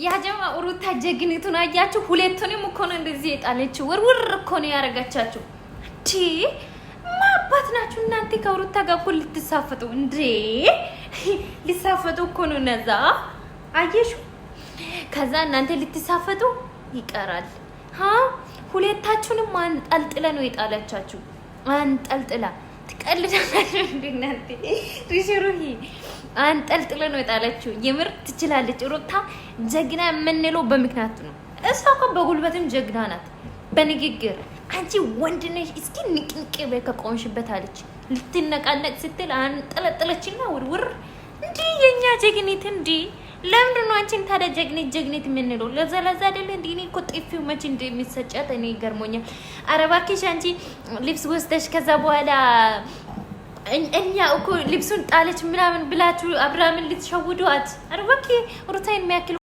ያ ጀማ ሩታ ጀግኒቱን አያችሁ ሁለቱንም እኮ ነው እንደዚህ የጣለችው ወርወር እኮ ነው ያረጋቻችሁ እንዴ ማባት ናችሁ እናንተ ከሩታ ጋር እኮ ልትሳፈጡ እንዴ ሊሳፈጡ እኮ ነው ነዛ አየሽ ከዛ እናንተ ልትሳፈጡ ይቀራል ሁለታችሁንም አንጠልጥለ ነው የጣለቻችሁ አንጠልጥላ ትቀልዳላችሁ እንዴ እናንተ ሪሽሩሂ አንጠልጥለ ነው የጣለችው የምር ትችላለች ሩታ ጀግና የምንለው በምክንያት ነው እሷ እኮ በጉልበትም ጀግና ናት በንግግር አንቺ ወንድ ነሽ እስኪ ንቅንቅ በከቆምሽበት አለች ልትነቃነቅ ስትል አንጠለጥለችና ውርውር እንዴ የኛ ጀግኒት እንዴ ለምን ነው አንቺን ታዲያ ጀግኒት የምንለው ለዘላዛ አይደለ እንዴ እኔ እኮ ጥፊው መች እንደሚሰጫት እኔ ገርሞኛል አረባኪሽ አንቺ ልብስ ወስደሽ ከዛ በኋላ እኛ እኮ ልብሱን ጣለች ምናምን ብላችሁ አብራምን ልትሸውዱት አረባኪ ሩታይን የሚያክል